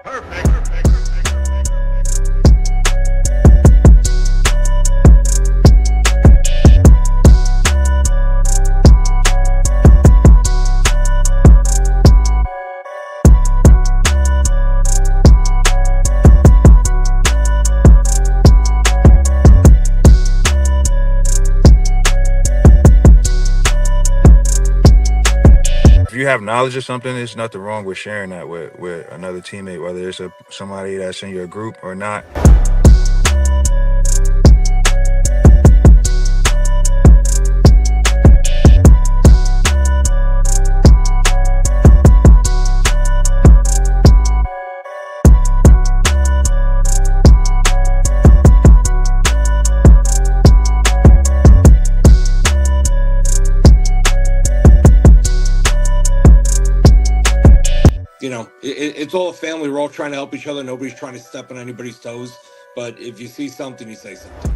If you have knowledge of something, there's nothing wrong with sharing that with another teammate, whether it's somebody that's in your group or not. You know, it's all a family. We're all trying to help each other. Nobody's trying to step on anybody's toes. But if you see something, you say something.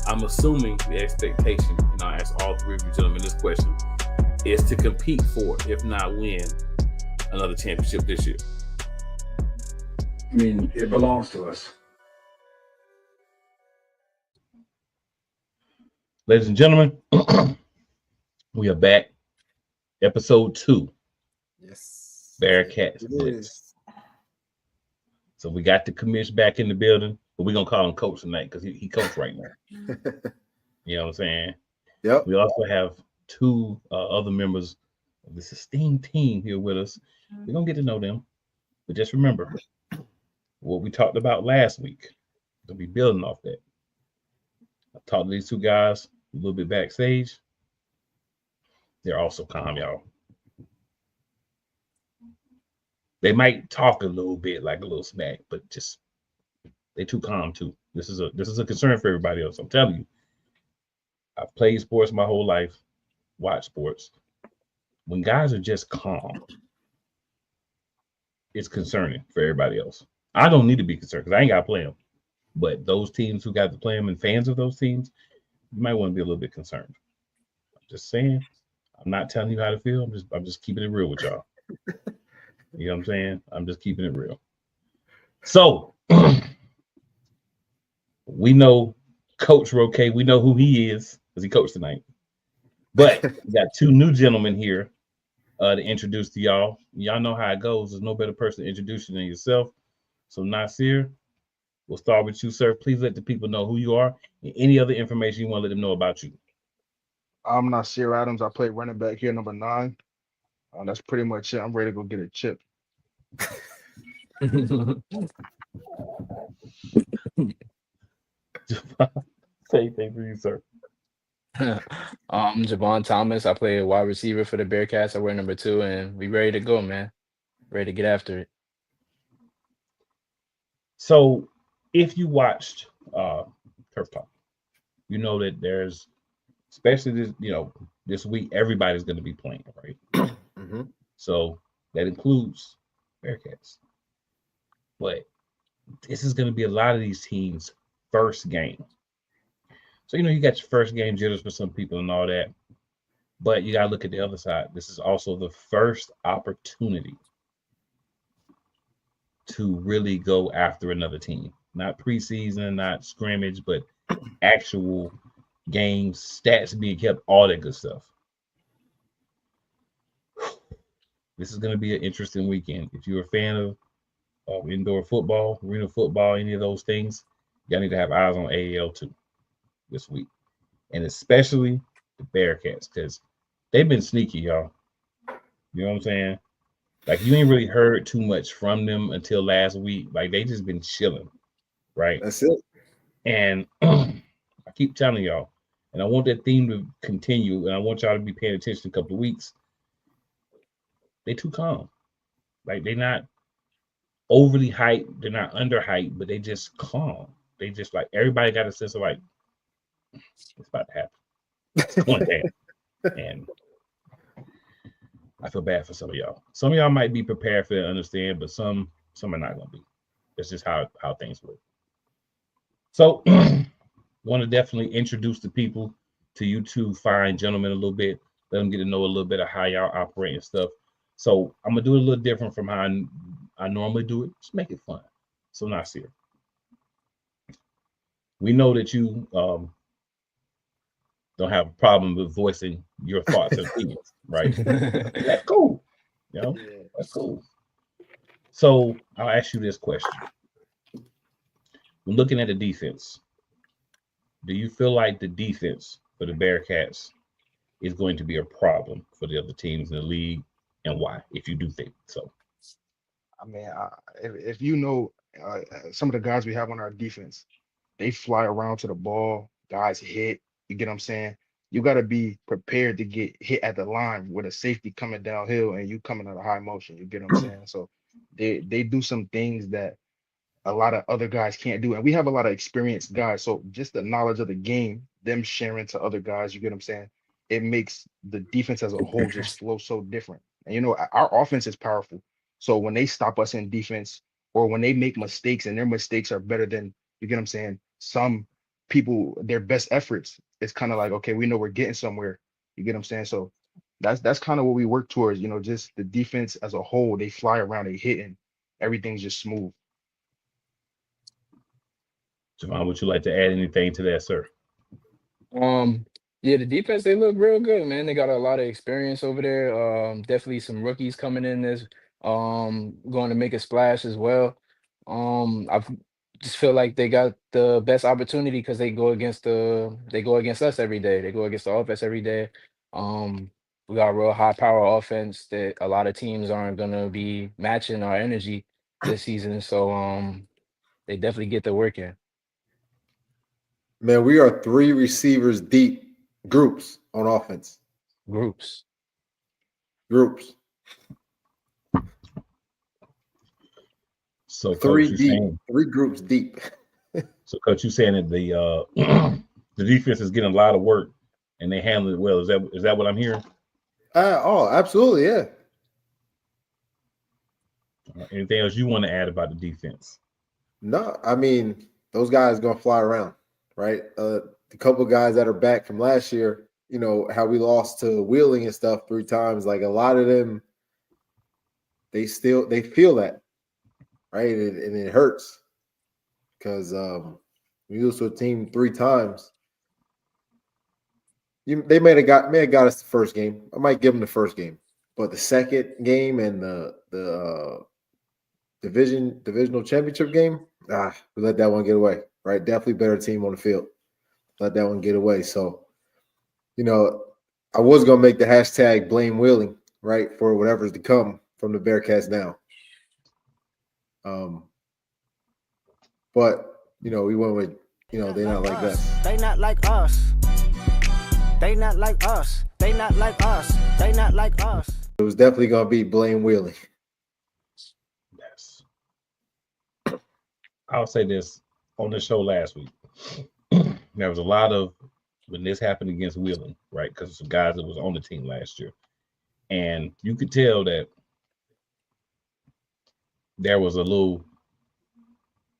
I'm assuming the expectation, and I ask all three of you gentlemen this question, is to compete for, if not win, another championship this year. I mean, it belongs to us. Ladies and gentlemen, we are back. Episode 2. Yes. Bearcats Blitz. So we got the commish back in the building, but we're going to call him coach tonight because he coach right now. You know what I'm saying? Yep. We also have 2 other members of this esteemed team here with us. We're going to get to know them. But just remember, what we talked about last week, we'll be building off that. I talked to these 2 guys a little bit backstage. They're also calm, y'all. They might talk a little bit, like a little smack, but just they too calm too. This is a concern for everybody else. I'm telling you. I've played sports my whole life, watched sports. When guys are just calm, it's concerning for everybody else. I don't need to be concerned because I ain't got to play them. But those teams who got to play them and fans of those teams, you might want to be a little bit concerned. I'm just saying. I'm not telling you how to feel. I'm just keeping it real with y'all. You know what I'm saying? I'm just keeping it real. So we know Coach Roque. We know who he is because he coached tonight. But we got 2 new gentlemen here to introduce to y'all. Y'all know how it goes. There's no better person to introduce you than yourself. So Nazir, we'll start with you, sir. Please let the people know who you are and any other information you want to let them know about you. I'm Nazir Adams. I play running back here, number 9. That's pretty much it. I'm ready to go get a chip. Same thing for you, sir. I'm JeVaughn Thomas. I play a wide receiver for the Bearcats. I wear number 2, and we ready to go, man. Ready to get after it. So if you watched Turf Talk, you know that there's, especially this week, everybody's going to be playing, right? Mm-hmm. So that includes Bearcats. But this is going to be a lot of these teams' first game. So, you got your first game jitters for some people and all that. But you got to look at the other side. This is also the first opportunity to really go after another team. Not preseason, not scrimmage, but actual games, stats being kept, all that good stuff. This is going to be an interesting weekend. If you're a fan of indoor football, arena football, any of those things, y'all need to have eyes on AAL too this week. And especially the Bearcats, because they've been sneaky, y'all. You know what I'm saying? Like, you ain't really heard too much from them until last week. Like, they just been chilling, right? That's it. And I keep telling y'all, and I want that theme to continue, and I want y'all to be paying attention a couple of weeks. They too calm. Like, they're not overly hyped. They're not under hyped, but they just calm. They just, like, everybody got a sense of, like, it's about to happen. It's going down. And I feel bad for some of y'all. Some of y'all might be prepared for it and understand, but some are not going to be. That's just how things work. So, want to definitely introduce the people to you two fine gentlemen a little bit. Let them get to know a little bit of how y'all operate and stuff. So I'm gonna do it a little different from how I normally do it. Just make it fun. So Nazir, we know that you don't have a problem with voicing your thoughts and opinions, right? That's cool. You know, Yeah. that's cool. So I'll ask you this question. When looking at the defense, do you feel like the defense for the Bearcats is going to be a problem for the other teams in the league, and why, if you do think so? I mean, if you know some of the guys we have on our defense, they fly around to the ball, guys hit. You get what I'm saying? You got to be prepared to get hit at the line with a safety coming downhill and you coming at a high motion. You get what I'm saying? So they do some things that a lot of other guys can't do. And we have a lot of experienced guys. So just the knowledge of the game, them sharing to other guys, you get what I'm saying? It makes the defense as a whole just flow so different. And our offense is powerful. So when they stop us in defense or when they make mistakes and their mistakes are better than, you get what I'm saying? Some people, their best efforts, it's kind of like, okay, we know we're getting somewhere. You get what I'm saying? So that's kind of what we work towards, just the defense as a whole, they fly around, they hitting, everything's just smooth. JeVaughn, would you like to add anything to that, sir? Yeah, the defense, they look real good, man. They got a lot of experience over there. Definitely some rookies coming in this, going to make a splash as well. I just feel like they got the best opportunity because they go against us every day. They go against the offense every day. We got a real high power offense that a lot of teams aren't gonna be matching our energy this season. So they definitely get the work in. Man, we are 3 receivers deep, groups on offense. Groups. Groups. So, Coach, 3 you deep, saying 3 groups deep. Coach, you saying that the defense is getting a lot of work and they handle it well. Is that what I'm hearing? Absolutely, yeah. Anything else you want to add about the defense? No, I mean, those guys gonna fly around, right? The couple guys that are back from last year, how we lost to Wheeling and stuff 3 times. Like a lot of them, they feel that, right? And it hurts because we lose to a team 3 times. They may have got us the first game. I might give them the first game, but the second game and the divisional championship game, we let that one get away. Right, definitely better team on the field. Let that one get away. So, I was gonna make the hashtag blame Wheeling, right, for whatever's to come from the Bearcats now. But we went with they're not like us. They not like us. They not like us. They not like us. They not like us. It was definitely gonna be blame Wheeling. Yes. I'll say this on the show last week. There was a lot of when this happened against Wheeling, right? Because some guys that was on the team last year, and you could tell that there was a little,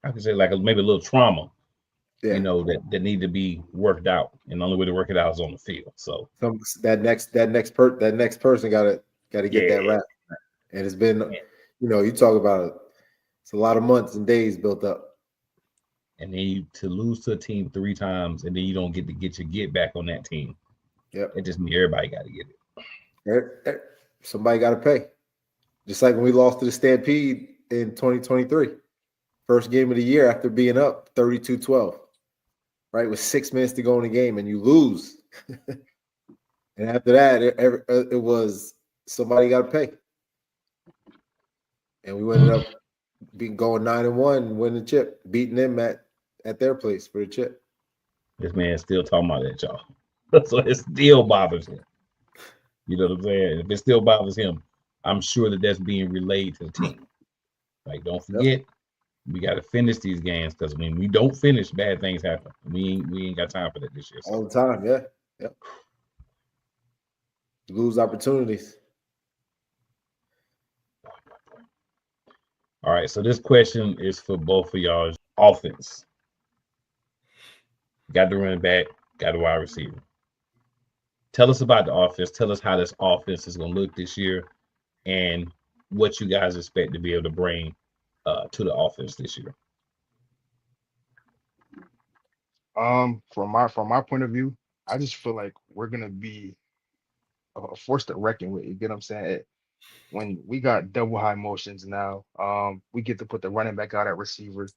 I could say like maybe a little trauma, Yeah. that need to be worked out, and the only way to work it out is on the field. So that next person got to get that wrap, and it's been, you talk about it. It's a lot of months and days built up. And then to lose to a team 3 times, and then you don't get to get your get back on that team. Yep. It just means everybody got to get it. Somebody got to pay. Just like when we lost to the Stampede in 2023. First game of the year after being up 32-12. Right? With 6 minutes to go in the game, and you lose. And after that, it was somebody got to pay. And we ended up going 9-1, winning the chip, beating them at their place for the chip. This man's still talking about that, y'all. So it still bothers him. You know what I'm saying? If it still bothers him, I'm sure that's being relayed to the team. Like, don't forget, we got to finish these games, because when we don't finish, bad things happen. We ain't got time for that this year. So. All the time, yeah. Yep. You lose opportunities. All right, so this question is for both of y'all. Offense. Got the running back, got the wide receiver. Tell us about the offense. Tell us how this offense is going to look this year and what you guys expect to be able to bring to the offense this year. From my point of view, I just feel like we're gonna be a force to reckon with. You get what I'm saying? When we got double high motions now, we get to put the running back out at receiver.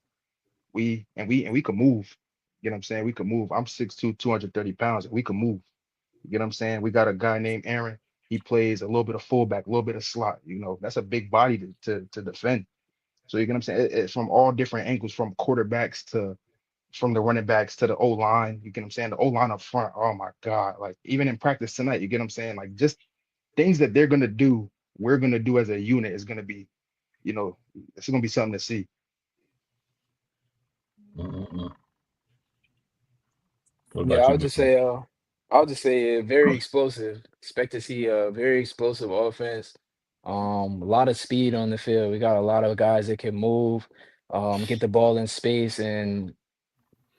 We can move. You know what I'm saying? We can move. I'm 6'2", 230 pounds, and we can move. You get what I'm saying? We got a guy named Aaron. He plays a little bit of fullback, a little bit of slot. You know, that's a big body to defend. So you get what I'm saying? It's from all different angles, from quarterbacks to from the running backs to the O line. You get what I'm saying? The O line up front. Oh my God. Like even in practice tonight, you get what I'm saying? Like just things that they're gonna do, we're gonna do as a unit is gonna be, you know, it's gonna be something to see. Mm-hmm. What Yeah, about you, Mr.? I'll just say very explosive. Expect to see a very explosive offense. A lot of speed on the field. We got a lot of guys that can move, get the ball in space and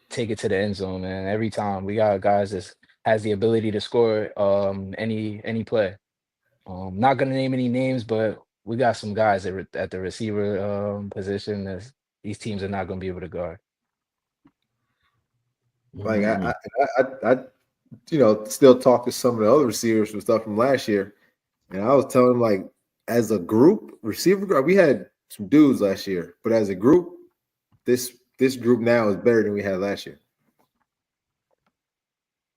take it to the end zone, man. Every time we got guys that has the ability to score any play. Not gonna name any names, but we got some guys at the receiver position that these teams are not gonna be able to guard. Like Mm-hmm. I still talk to some of the other receivers from stuff from last year, and I was telling them like as a group, receiver group, we had some dudes last year, but as a group, this group now is better than we had last year.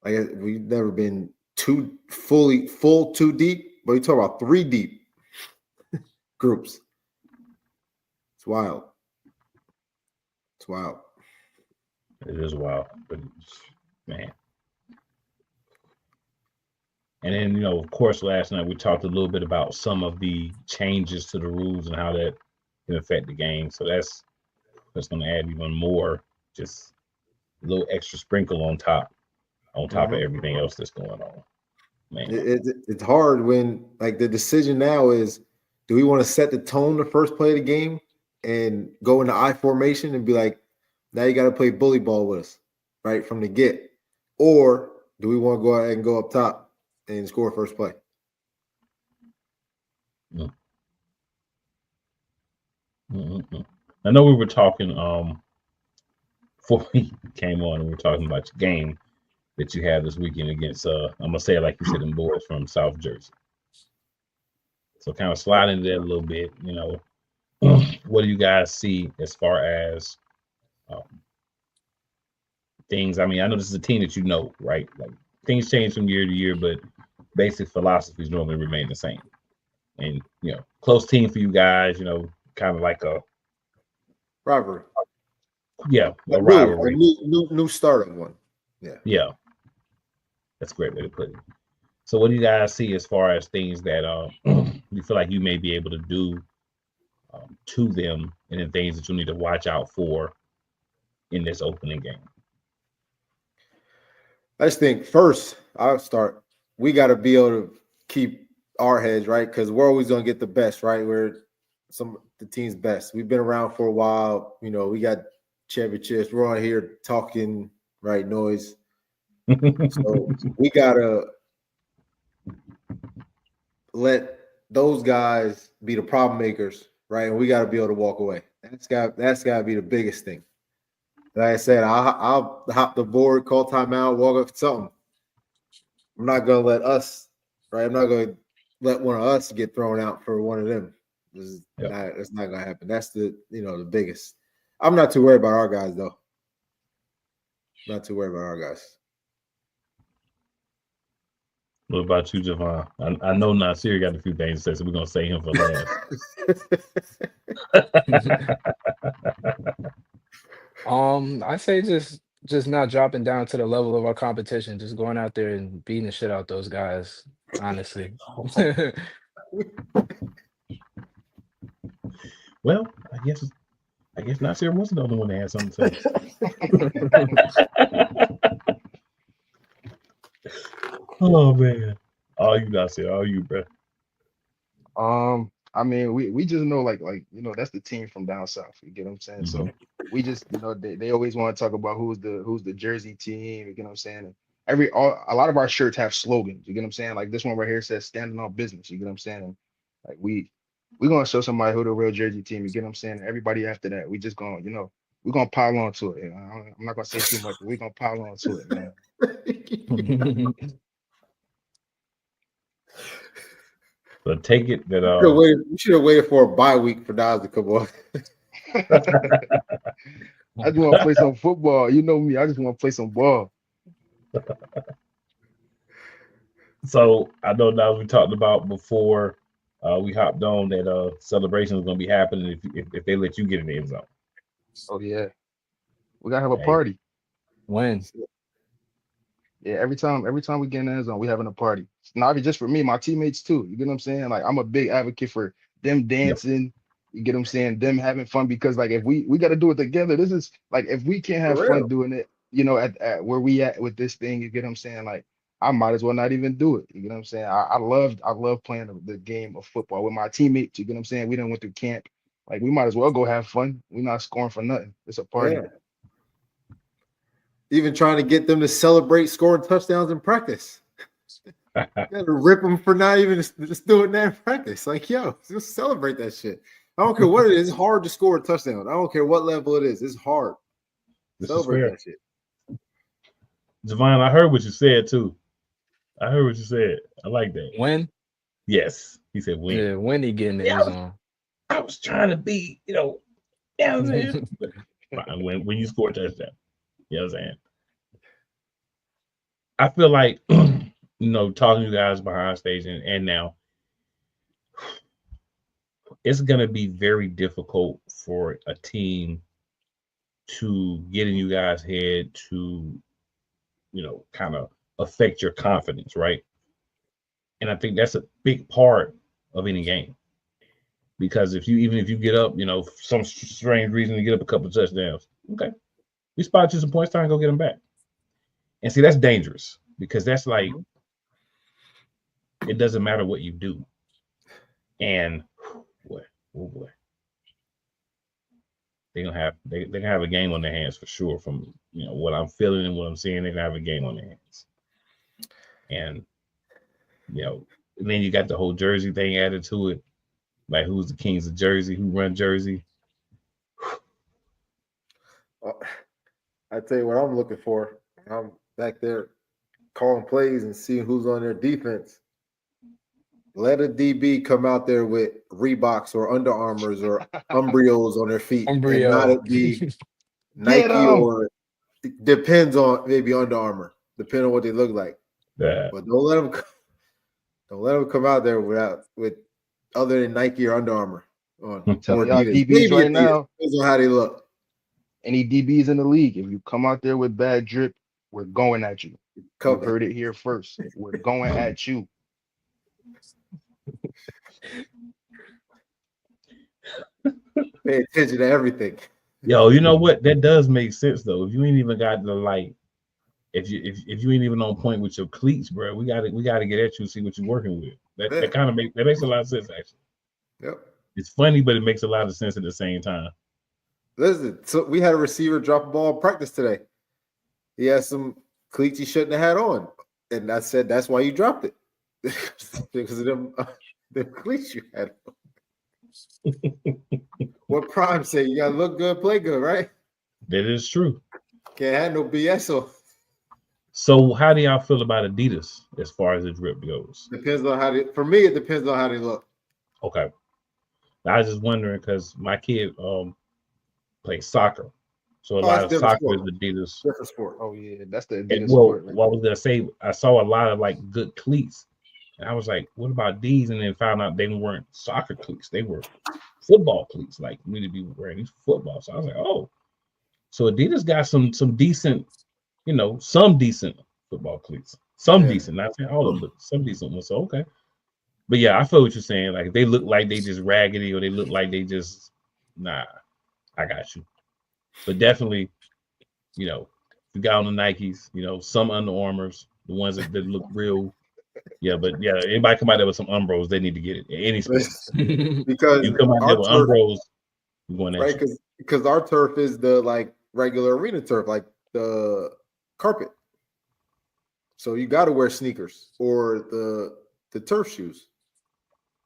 Like we've never been full too deep, but we talk about 3 deep groups. It's wild. It's wild. It is wild, but man. And then, of course, last night we talked a little bit about some of the changes to the rules and how that can affect the game. So that's going to add even more, just a little extra sprinkle on top of everything else that's going on. Man, it's hard when like the decision now is, do we want to set the tone the first play of the game and go into I formation and be like, now you got to play bully ball with us right from the get, or do we want to go ahead and go up top and score first play? Mm-hmm. I know we were talking before we came on, and we were talking about your game that you had this weekend against I'm gonna say it like you said, them boys from South Jersey. So kind of slide into that a little bit. What do you guys see as far as things? I mean, I know this is a team that right? Like things change from year to year, but basic philosophies normally remain the same. And close team for you guys. Kind of like a rivalry. Yeah, a rivalry. A new start of one. Yeah. That's a great way to put it. So what do you guys see as far as things that you feel like you may be able to do to them, and then things that you need to watch out for in this opening game? I just think first, I'll start. We got to be able to keep our heads right, because we're always going to get the best, right? We're the team's best. We've been around for a while. We got championships. We're on here talking right noise. So we gotta let those guys be the problem makers, right? And we gotta be able to walk away. That's gotta be the biggest thing. Like I said, I'll hop the board, call timeout, walk up something. I'm not gonna let us, right? I'm not gonna let one of us get thrown out for one of them. That's not gonna happen. That's the biggest. I'm not too worried about our guys though. Not too worried about our guys. What about you, JeVaughn? I know Nazir got a few things to say, so we're gonna say him for last. I say just not dropping down to the level of our competition, just going out there and beating the shit out those guys, honestly. Well, I guess Nazir wasn't the only one that had something to say. Oh man, all you Nazir, all you, bro. I mean, we just know that's the team from down south. You get what I'm saying? Mhm. So we just they always want to talk about who's the Jersey team. You get what I'm saying? And a lot of our shirts have slogans. You get what I'm saying? Like this one right here says "Standing on Business." You get what I'm saying? And like we gonna show somebody who the real Jersey team. You get what I'm saying? Everybody after that, we just gonna we're gonna pile on to it. I'm not gonna say too much, but we're gonna pile on to it, man. But take it that We should have waited for a bye week for Nas to come on. I just want to play some football. You know me. I just want to play some ball. so I know now we talked about before we hopped on that celebration is gonna be happening if they let you get in the end zone. Oh yeah, we gotta have a Hey. party. When? Yeah, every time we get in the end zone, we having a party. It's not just for me, my teammates too. You get what I'm saying? Like I'm a big advocate for them dancing. You get what I'm saying? Them having fun because like if we got to do it together. This is like if we can't have For fun real. doing it, at where we at with this thing. You get what I'm saying? Like I might as well not even do it. You get what I'm saying? I love playing the game of football with my teammates. You get what I'm saying? We done went through camp. Like we might as well go have fun. We're not scoring for nothing. It's a party. Yeah. Even trying to get them to celebrate scoring touchdowns in practice. You gotta rip them for not even just doing that in practice. Like, yo, just celebrate that shit. I don't care what it is. It's hard to score a touchdown. I don't care what level it is. It's hard. This Celebrate is fair. that shit. JeVaughn, I heard what you said too. I heard what you said. I like that. When? Yes. He said when. Yeah, when he get in the end zone. I was trying to be, down there. when you score a touchdown. You know what I'm saying? I feel like, talking to you guys behind stage and now, it's going to be very difficult for a team to get in you guys' head to, kind of affect your confidence, right? And I think that's a big part of any game. Because if you get up, for some strange reason to get up a couple of touchdowns, okay, we spot you some points, time to go get them back. And see, that's dangerous because that's like it doesn't matter what you do. And boy, they're gonna have a game on their hands for sure. From what I'm feeling and what I'm seeing, they're gonna have a game on their hands. And and then you got the whole Jersey thing added to it. Like who's the kings of Jersey? Who run Jersey? I tell you what I'm looking for. I'm back there calling plays and seeing who's on their defense. Let a DB come out there with Reeboks or Under Armours or Umbrios on their feet. And not it be Nike or depends on maybe Under Armour, depending on what they look like. Yeah. But don't let them come out there with other than Nike or Under Armour on. Tell y'all DBs right now. Depends on how they look. Any DBs in the league, if you come out there with bad drip, we're going at you. You heard it here first. We're going at you. Pay attention to everything. Yo, you know what? That does make sense though. If you ain't even got the if you ain't even on point with your cleats, bro, we gotta get at you and see what you're working with. That kind of makes a lot of sense actually. Yep. It's funny, but it makes a lot of sense at the same time. Listen, so we had a receiver drop a ball in practice today. He had some cleats he shouldn't have had on. And I said, that's why you dropped it. Because of them cleats you had on. What Prime say? You got to look good, play good, right? That is true. Can't have no BS on. So how do y'all feel about Adidas as far as the drip goes? Depends on for me, it depends on how they look. Okay. I was just wondering because my kid plays soccer. So a lot of soccer is Adidas. Different sport. Oh yeah, that's the Adidas sport. What I was gonna say, I saw a lot of good cleats, and I was like, "What about these?" And then found out they weren't soccer cleats; they were football cleats. Like we need to be wearing these football. So I was like, "Oh, so Adidas got some decent, some decent football cleats. Some decent, not saying all of them, but some decent ones." So okay, but yeah, I feel what you're saying. Like if they look like they just raggedy, or they look like they just I got you. But definitely, you got on the Nikes, some Under Armours, the ones that look real Yeah, but yeah, anybody come out there with some Umbros, they need to get it in any sport. Because You come out there with our turf, Umbros, we're going at right? you. Because our turf is the like regular arena turf, like the carpet. So you got to wear sneakers or the turf shoes.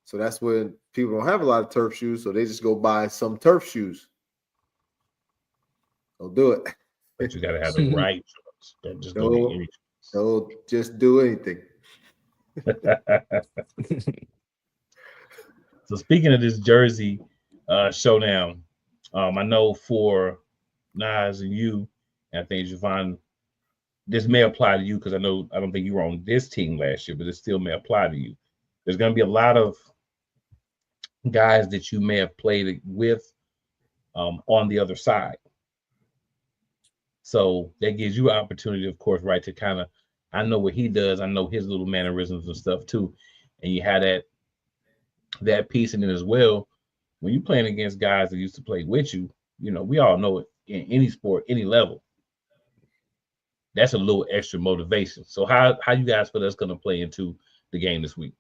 So that's when people don't have a lot of turf shoes, so they just go buy some turf shoes. They'll do it. But you got to have the right choice. Don't just go get any They'll just do anything. So speaking of this Jersey showdown, I know for Nas and you, and I think JeVaughn, this may apply to you because I don't think you were on this team last year, but it still may apply to you. There's going to be a lot of guys that you may have played with on the other side. So that gives you an opportunity, of course, right, to kind of, I know what he does. I know his little mannerisms and stuff too. And you have that piece in it as well. When you're playing against guys that used to play with you, we all know it in any sport, any level. That's a little extra motivation. So how you guys feel that's going to play into the game this week?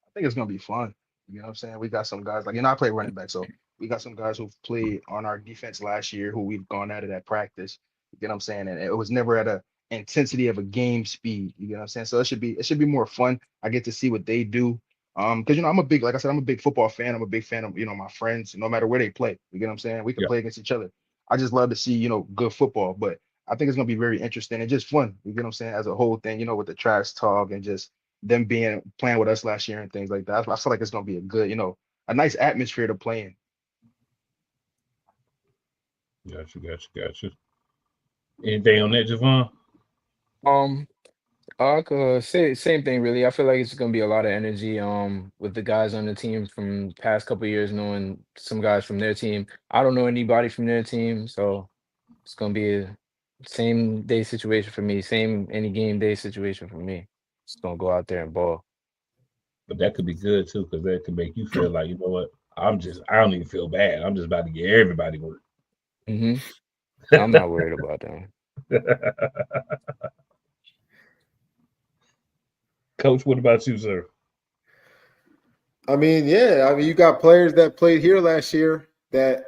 I think it's gonna be fun. You know what I'm saying? We got some guys like, I play running back, so we got some guys who've played on our defense last year who we've gone at it at practice. You know what I'm saying? And it was never at a intensity of a game speed. You know what I'm saying? So it should be more fun. I get to see what they do. Because I'm a big, like I said, I'm a big football fan. I'm a big fan of, my friends, no matter where they play. You get what I'm saying? We can Yeah. play against each other. I just love to see, good football. But I think it's gonna be very interesting and just fun. You get what I'm saying? As a whole thing, with the trash talk and just them playing with us last year and things like that. I feel like it's gonna be a good, a nice atmosphere to play in. Gotcha. Anything on that, JeVaughn? I could say same thing really. I feel like it's gonna be a lot of energy with the guys on the team from past couple years, knowing some guys from their team. I don't know anybody from their team, so it's gonna be a same day situation for me, same any game day situation for me. Just gonna go out there and ball. But that could be good too, because that could make you feel like, you know what, I don't even feel bad. I'm just about to get everybody work. I'm not worried about that. Coach, what about you, sir? You got players that played here last year that,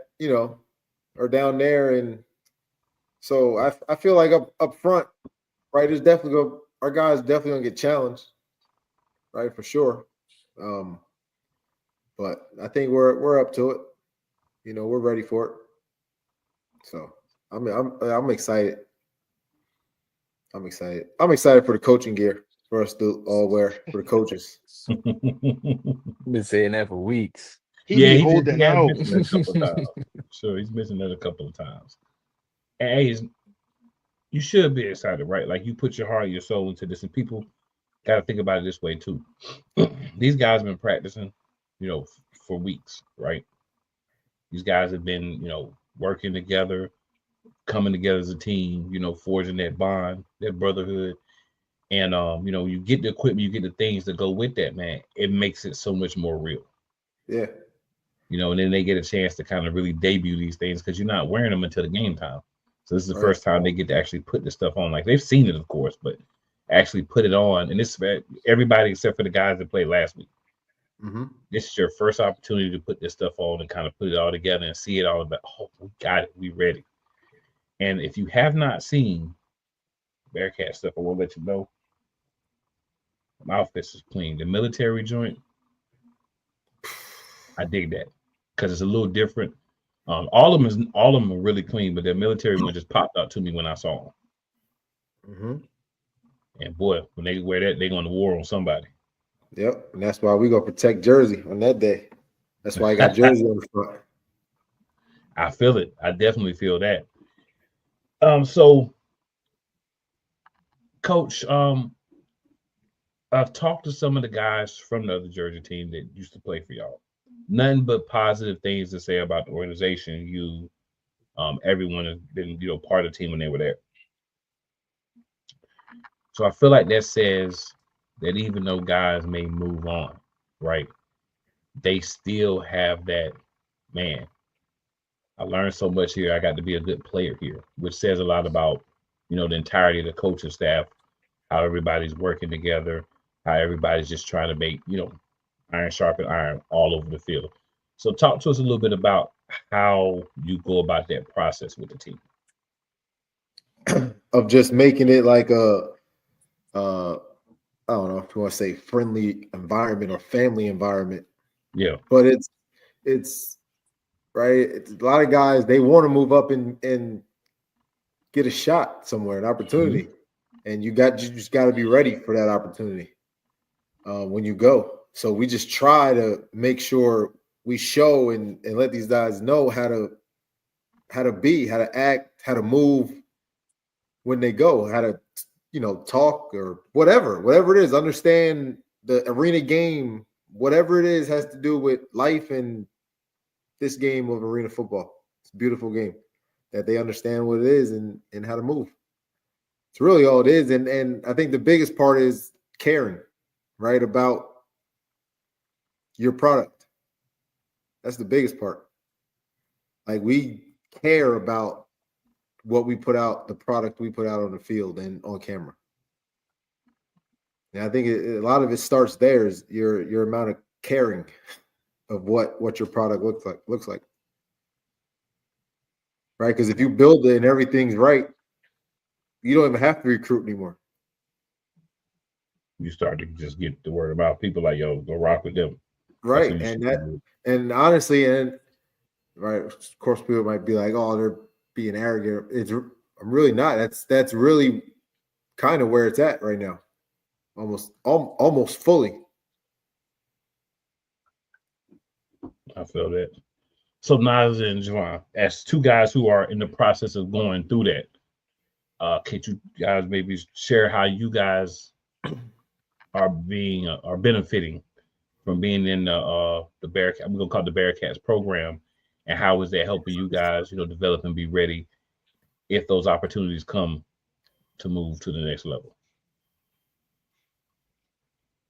are down there. And so I feel like up front, right, our guys definitely gonna get challenged, right, for sure. But I think we're up to it. We're ready for it. So I'm excited. I'm excited for the coaching gear for us to all wear for the coaches. Been saying that for weeks. He holding out. Missing that a couple of times. Sure, he's missing that a couple of times. And you should be excited, right? Like you put your heart and your soul into this, and people got to think about it this way too. These guys have been practicing, for weeks, right? These guys have been, working together, coming together as a team, forging that bond, that brotherhood. And you get the equipment, you get the things that go with that, man. It makes it so much more real. Yeah. And then they get a chance to kind of really debut these things because you're not wearing them until the game time. So this is the first time they get to actually put this stuff on. Like they've seen it, of course, but actually put it on. And this is everybody except for the guys that played last week. Mm-hmm. This is your first opportunity to put this stuff on and kind of put it all together and see it all about, oh, we got it, we ready. And if you have not seen Bearcat stuff, I will let you know. My outfits is clean. The military joint, I dig that because it's a little different. All of them are really clean, but the military one just popped out to me when I saw them. Mm-hmm. And boy, when they wear that, they're going to war on somebody. Yep, and that's why we gonna protect Jersey on that day. That's why I got Jersey on the front. I feel it. I definitely feel that. So, Coach, I've talked to some of the guys from the other Jersey team that used to play for y'all. Nothing but positive things to say about the organization. Everyone has been, part of the team when they were there. So I feel like that says that even though guys may move on, right, they still have that, man, I learned so much here. I got to be a good player here, which says a lot about, the entirety of the coaching staff how everybody's working together, how everybody's just trying to make, iron sharpen iron all over the field. So talk to us a little bit about how you go about that process with the team. Of just making it like I don't know if you want to say friendly environment or family environment, Yeah. but it's right. It's a lot of guys, they want to move up and get a shot somewhere, an opportunity, and you just got to be ready for that opportunity when you go. So we just try to make sure we show and let these guys know how to be, how to act, how to move when they go, how to talk or whatever it is. Understand the arena game, whatever it is, has to do with life and this game of arena football. It's a beautiful game that they understand what it is and how to move. It's really all it is. And I think the biggest part is caring, right, about your product. That's the biggest part. Like, we care about what we put out, the product we put out on the field and on camera. And I think a lot of it starts there, is your amount of caring of what your product looks like. Right? Because if you build it and everything's right, you don't even have to recruit anymore. You start to just get the word about people like, yo, go rock with them. Right. And honestly, right, of course, people might be like, oh, they're being arrogant. I'm really not. That's really kind of where it's at right now. Almost fully. I feel that. So Nazir and JeVaughn, as two guys who are in the process of going through that, could you guys maybe share how you guys are benefiting from being in the Bearcat? I'm gonna call it the Bearcats program, and how is that helping you guys, develop and be ready if those opportunities come to move to the next level?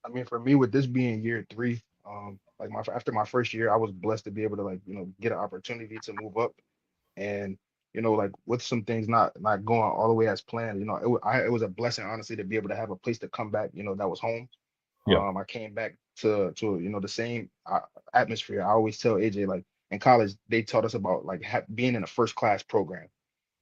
I mean, for me, with this being year 3, like after my first year, I was blessed to be able to get an opportunity to move up, and like with some things not going all the way as planned, it was a blessing, honestly, to be able to have a place to come back, that was home. Yeah. I came back to the same atmosphere. I always tell AJ, like, in college they taught us about like being in a first class program.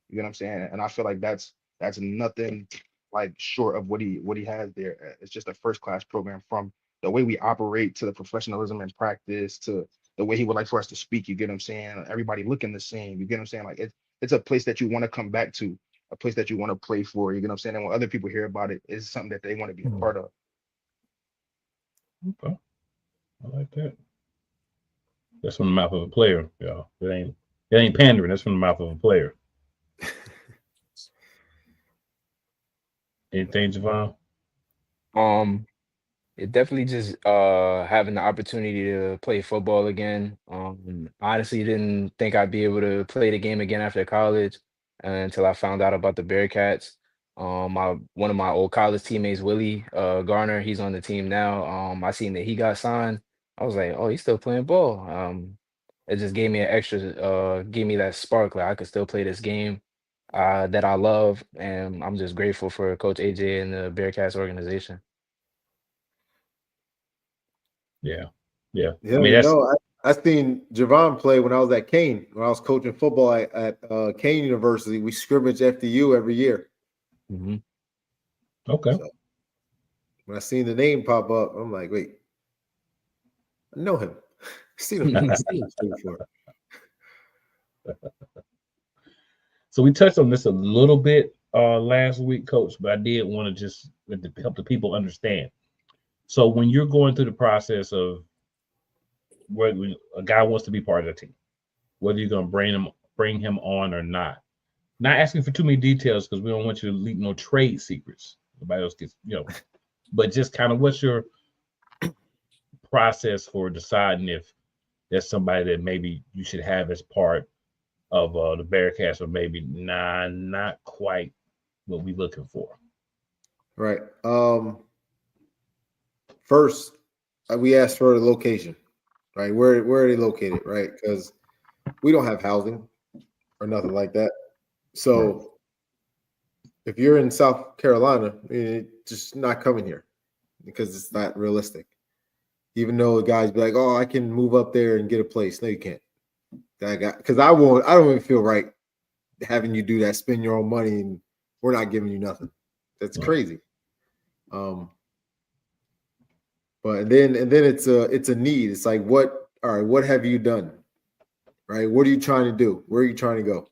You know what I'm saying? And I feel like that's nothing like short of what he has there. It's just a first class program, from the way we operate to the professionalism and practice to the way he would like for us to speak. You get what I'm saying? Everybody looking the same. You get what I'm saying? Like, it's a place that you want to come back to, a place that you want to play for. You get what I'm saying? And when other people hear about it, it's something that they want to be a part of. Okay. I like that. That's from the mouth of a player, y'all. It ain't pandering. That's from the mouth of a player. Anything, JeVaughn? It definitely just having the opportunity to play football again. Honestly didn't think I'd be able to play the game again after college until I found out about the Bearcats. One of my old college teammates, Willie Garner, he's on the team now. I seen that he got signed. I was like, oh, he's still playing ball. It just gave me gave me that spark, like I could still play this game that I love, and I'm just grateful for Coach AJ and the Bearcats organization. Yeah. I Yeah, mean, I seen JeVaughn play when I was at Kane, when I was coaching football at Kane University. We scrimmage FDU every year. Mm-hmm. Okay. So when I seen the name pop up, I'm like, wait, I know him. seen him before. So we touched on this a little bit last week, Coach, but I did want to just help the people understand. So when you're going through the process of where a guy wants to be part of the team, whether you're going to bring him on or not asking for too many details because we don't want you to leak no trade secrets. Nobody else gets, but just kind of what's your process for deciding if there's somebody that maybe you should have as part of the Bearcats, or maybe not quite what we're looking for. Right. First, we asked for the location, right? Where are they located, right? Because we don't have housing or nothing like that. So If you're in South Carolina, just not coming here because it's not realistic. Even though the guys be like, "Oh, I can move up there and get a place." No, you can't. Because I won't. I don't even feel right having you do that. Spend your own money and we're not giving you nothing. That's crazy. But then it's a need. It's like, what? All right, what have you done? Right? What are you trying to do? Where are you trying to go?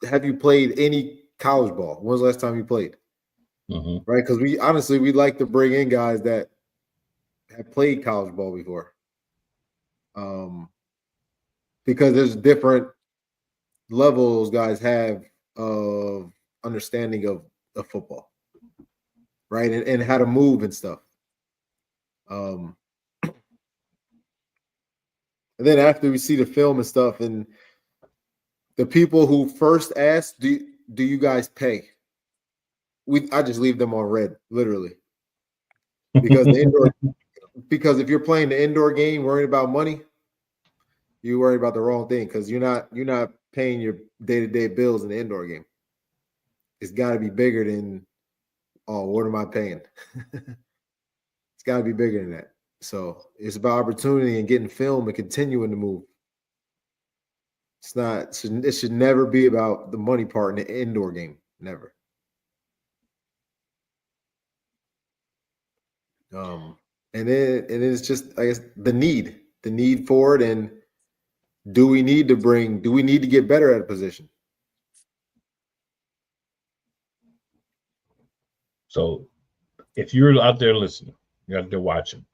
Have you played any college ball? When was the last time you played? Right? Because we like to bring in guys that have played college ball before. Because there's different levels guys have of understanding of football, right? And how to move and stuff. And then after we see the film and stuff, and the people who first asked, do you guys pay? I just leave them on red, literally. Because because if you're playing the indoor game worrying about money, you worry about the wrong thing, because you're not paying your day-to-day bills in the indoor game. It's got to be bigger than, oh, what am I paying? It's got to be bigger than that. So it's about opportunity and getting film and continuing to move. It should never be about the money part in the indoor game. Never. And then it's just, I guess, the need for it, and do we need to get better at a position? So if you're out there listening, you're out there watching,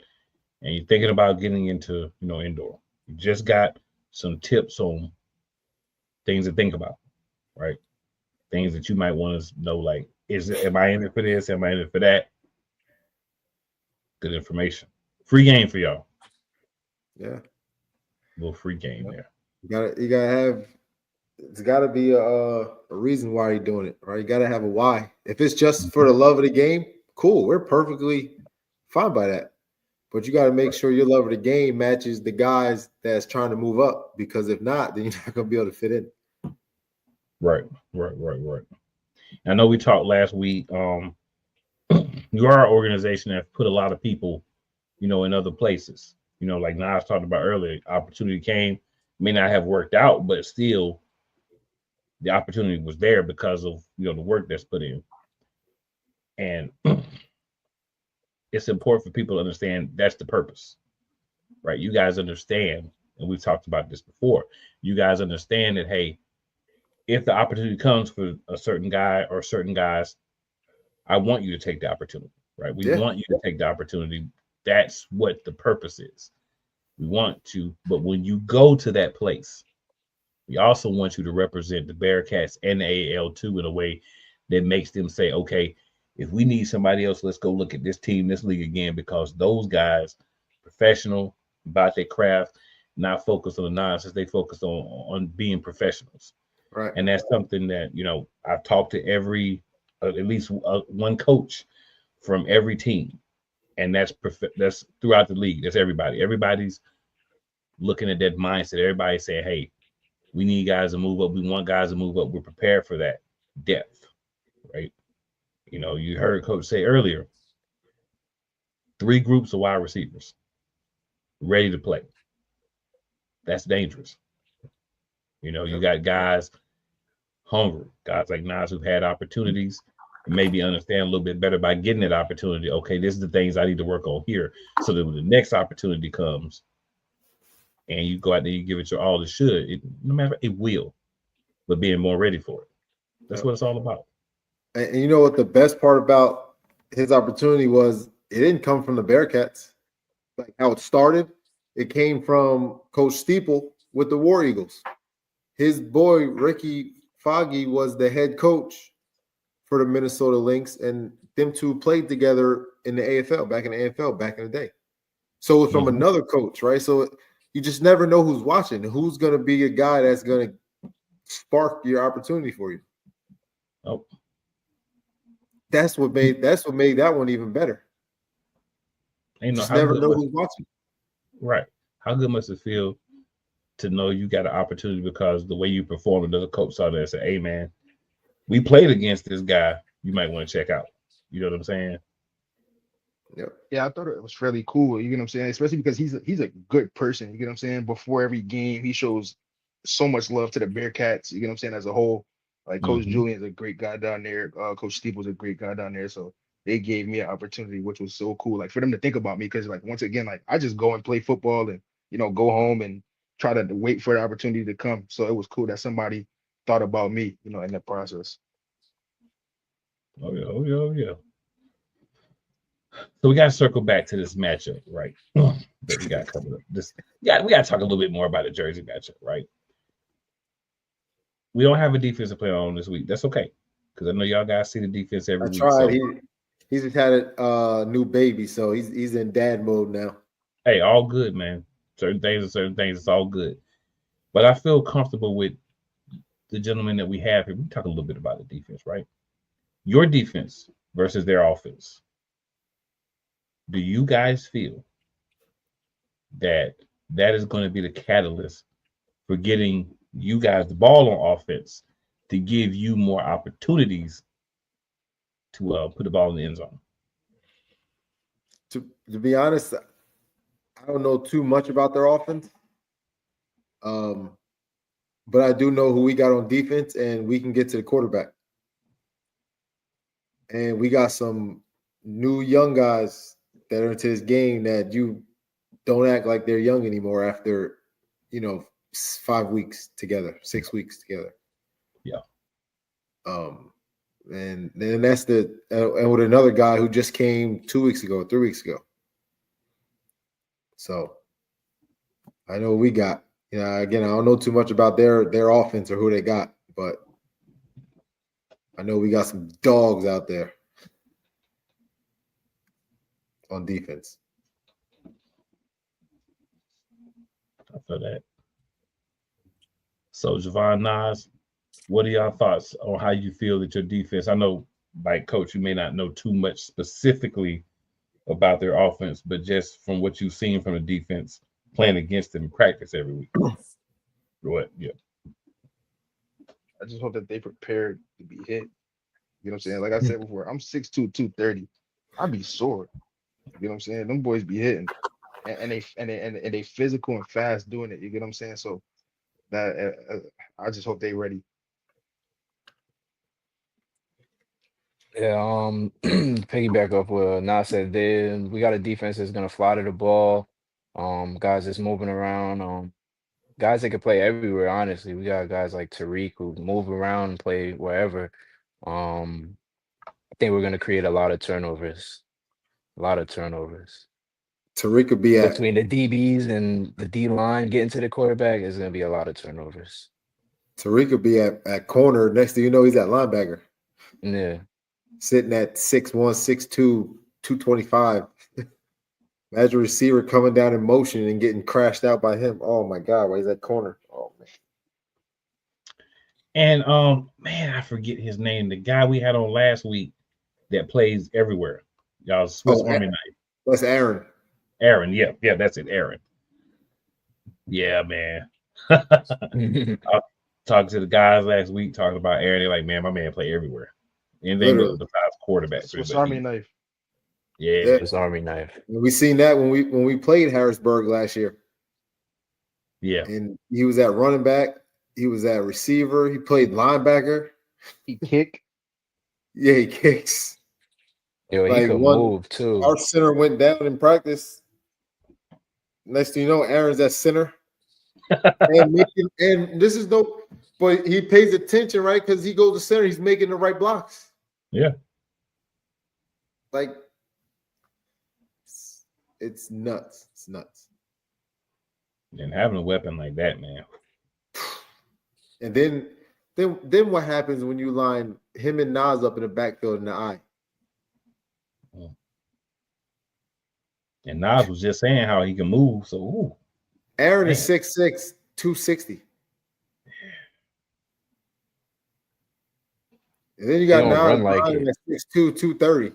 and you're thinking about getting into, indoor, you just got some tips on things to think about, right? Things that you might want to know, like, am I in it for this? Am I in it for that? Good information. Free game for y'all. Yeah. A little free game there. You gotta have, it's gotta be a reason why you're doing it, right? You gotta have a why. If it's just for the love of the game, cool. We're perfectly fine by that. But you gotta make sure your love of the game matches the guys that's trying to move up, because if not, then you're not gonna be able to fit in. Right. I know we talked last week. You are an organization that put a lot of people, in other places. Like Nas talked about earlier, opportunity came, may not have worked out, but still the opportunity was there because of, the work that's put in. And it's important for people to understand that's the purpose, right? You guys understand, and we've talked about this before. You guys understand that, hey, if the opportunity comes for a certain guy or certain guys, I want you to take the opportunity, right? We want you to take the opportunity. That's what the purpose is. We want to, but when you go to that place, we also want you to represent the Bearcats and the AAL2 in a way that makes them say, okay, if we need somebody else, let's go look at this team, this league again, because those guys, professional, about their craft, not focused on the nonsense. They focus on being professionals. Right. And that's something that, I've talked to at least one coach from every team. And that's throughout the league. That's everybody. Everybody's looking at that mindset. Everybody's saying, hey, we need guys to move up. We want guys to move up. We're prepared for that depth, right? You heard Coach say earlier, 3 groups of wide receivers ready to play. That's dangerous. You got guys hungry, guys like Nas who've had opportunities, and maybe understand a little bit better by getting that opportunity. Okay, this is the things I need to work on here, so that when the next opportunity comes and you go out there, you give it your all, it should. No matter, it will, but being more ready for it. That's what it's all about. And you know what the best part about his opportunity was? It didn't come from the Bearcats. Like how it started, it came from Coach Steeple with the War Eagles. His boy, Ricky Foggy, was the head coach for the Minnesota Lynx, and them two played together in the AFL, back in the day. So it's from another coach, right? So you just never know who's watching, who's going to be a guy that's going to spark your opportunity for you. Oh, that's what made that one even better. You just never know who's watching. Right. How good must it feel to know you got an opportunity because the way you perform, another coach saw that and said, hey, man, we played against this guy. You might want to check out. You know what I'm saying? Yep. Yeah, I thought it was fairly cool. You get what I'm saying? Especially because he's a good person. You get what I'm saying? Before every game, he shows so much love to the Bearcats. You get what I'm saying? As a whole, like Coach Mhm. Julian's a great guy down there. Coach Steve was a great guy down there. So they gave me an opportunity, which was so cool. Like for them to think about me, because like once again, like I just go and play football and go home and try to wait for the opportunity to come. So it was cool that somebody thought about me, in the process. Oh yeah, oh yeah, oh yeah. So we got to circle back to this matchup, right? That we got coming up. We got to talk a little bit more about the Jersey matchup, right? We don't have a defensive player on this week. That's okay, because I know y'all guys see the defense every I week. tried. So He's just had a new baby, so he's in dad mode now. hey, all good, man. Certain things are certain things. It's all good. But I feel comfortable with the gentleman that we have here. We talk a little bit about the defense, right? Your defense versus their offense. Do you guys feel that is going to be the catalyst for getting you guys the ball on offense to give you more opportunities to put the ball in the end zone? To be honest, I don't know too much about their offense. But I do know who we got on defense, and we can get to the quarterback. And we got some new young guys that are into this game that you don't act like they're young anymore after, 5 weeks together, 6 weeks together. Yeah. And then that's and with another guy who just came 2 weeks ago, 3 weeks ago. So I know we got. Again, I don't know too much about their offense or who they got, but I know we got some dogs out there on defense. I feel that. So JeVaughn, Nas, what are y'all thoughts on how you feel that your defense? I know, like Coach, you may not know too much specifically about their offense, but just from what you've seen from the defense playing against them in practice every week. What? Yeah. I just hope that they prepared to be hit. You know what I'm saying? Like I said before, I'm 6'2", 230. I'd be sore. You know what I'm saying? Them boys be hitting, and they physical and fast doing it. You get what I'm saying? So that I just hope they ready. Yeah, piggyback off what Nas said there. We got a defense that's gonna fly to the ball. Guys that's moving around. Guys that can play everywhere, honestly. We got guys like Tariq who move around and play wherever. I think we're gonna create a lot of turnovers. A lot of turnovers. Tariq could be at Between the DBs and the D line getting to the quarterback, is gonna be a lot of turnovers. corner. Next thing you know, he's at linebacker. Yeah. Sitting at 6'1", 6'2", 225. Imagine a receiver coming down in motion and getting crashed out by him. Oh my God, why is that corner? Oh man. And man, I forget his name. The guy we had on last week that plays everywhere. Y'all Swiss Army knife. That's Aaron. Aaron, yeah, that's it, Aaron. Yeah, man. I talked to the guys last week talking about Aaron. They're like, man, my man play everywhere. Anything besides quarterback. Swiss Army knife. Yeah. Swiss Army knife. We seen that when we played Harrisburg last year. Yeah. And he was at running back. He was at receiver. He played linebacker. He kick. Yeah, he kicks. Yo, he could move too. Our center went down in practice. Next thing you know, Aaron's at center. and this is no, but he pays attention, right? Because he goes to center, he's making the right blocks. Yeah. Like it's nuts. It's nuts. And having a weapon like that, man. And then what happens when you line him and Nas up in the backfield in the eye? And Nas was just saying how he can move. So, ooh, Aaron is 6'6", 260. And then you got Nas like at 6'2", 230.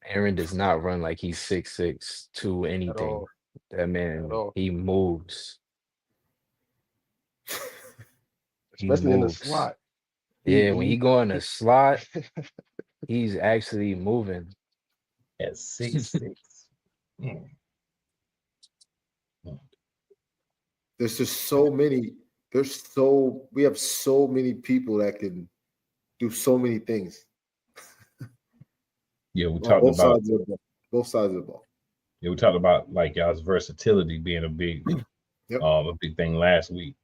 Aaron does not run like he's 6'6", to anything. That man, he moves. He especially in the moves. slot. Yeah, when he He go in the slot, he's actually moving. at 6'6". Mm. There's just so many. We have so many people that can do so many things Yeah, we on talked both about sides of the ball. Both sides of the ball. like y'all's versatility being Yep. a big thing last week,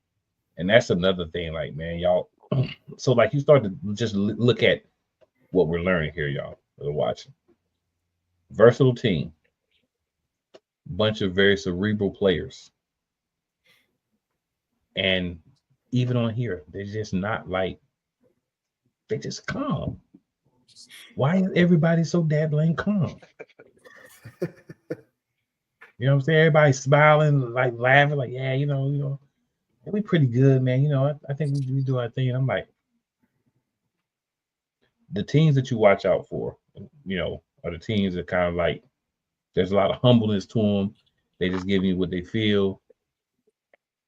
and that's another thing. Like, man, y'all. So like you start to just look at what we're learning here, y'all that are watching. Versatile team, bunch of very cerebral players, and even on here, they're just not like they just calm. Why is everybody so damn calm? You know what I'm saying? Everybody's smiling, like laughing, like, yeah, we pretty good, man. I think we do our thing. And I'm like, the teams that you watch out for, are the teams that kind of like, there's a lot of humbleness to them. They just give you what they feel,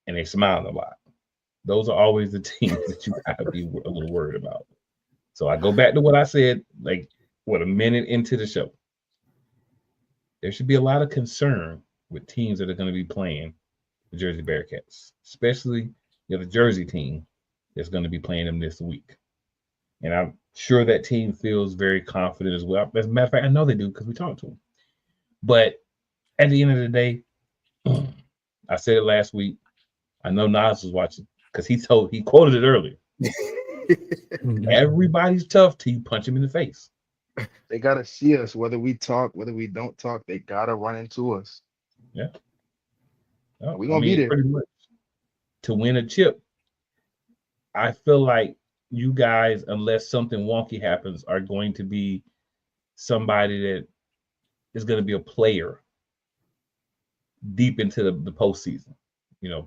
and they smile a lot. Those are always the teams that you gotta be a little worried about. So I go back to what I said, like, a minute into the show. There should be a lot of concern with teams that are going to be playing the Jersey Bearcats, especially the Jersey team that's going to be playing them this week. And I'm sure that team feels very confident as well. As a matter of fact, I know they do because we talked to them. But at the end of the day, I said it last week. I know Nas was watching because he quoted it earlier. Everybody's tough till you punch him in the face. They gotta see us, whether we talk, whether we don't talk. They gotta run into us. Yeah. No, We gonna be there. pretty much. To win a chip, I feel like you guys, unless something wonky happens, are going to be somebody that is going to be a player deep into the postseason,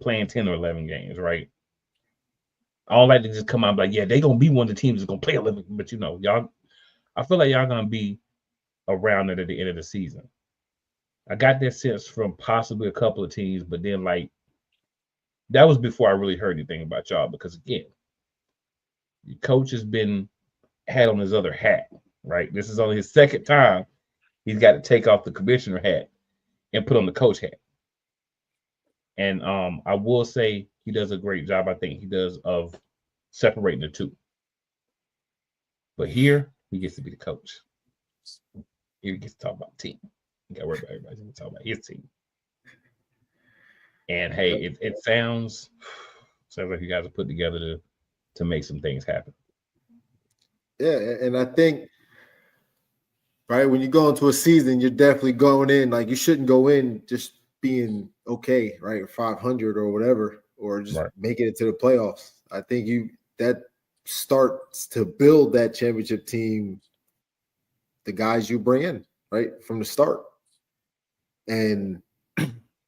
playing 10 or 11 games, right? I don't like to just come out and be like, yeah, they're going to be one of the teams that's going to play 11, but y'all, I feel like y'all going to be around it at the end of the season. I got that sense from possibly a couple of teams, but then like, that was before I really heard anything about y'all, because again, the coach has had on his other hat, right? This is only his second time he's got to take off the commissioner hat and put on the coach hat. And I will say he does a great job, I think he does, of separating the two. But here, he gets to be the coach. Here he gets to talk about the team. He got to worry about everybody. He talk about his team. And hey, it sounds like you guys are put together to make some things happen. Yeah, and I think, right, when you go into a season, you're definitely going in, like, you shouldn't go in just being okay, right, or 500 or whatever, or just making it to the playoffs. I think that starts to build that championship team, the guys you bring in, right, from the start. And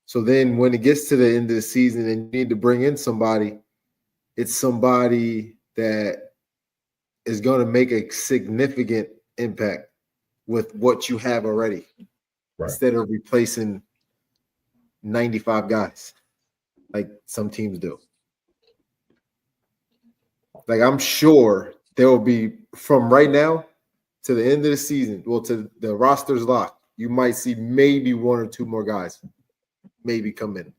so then when it gets to the end of the season and you need to bring in somebody, it's somebody that is going to make a significant impact with what you have already, instead of replacing 95 guys like some teams do. Like, I'm sure there will be, from right now to the end of the season, well, to the roster's locked, you might see maybe one or two more guys maybe come in.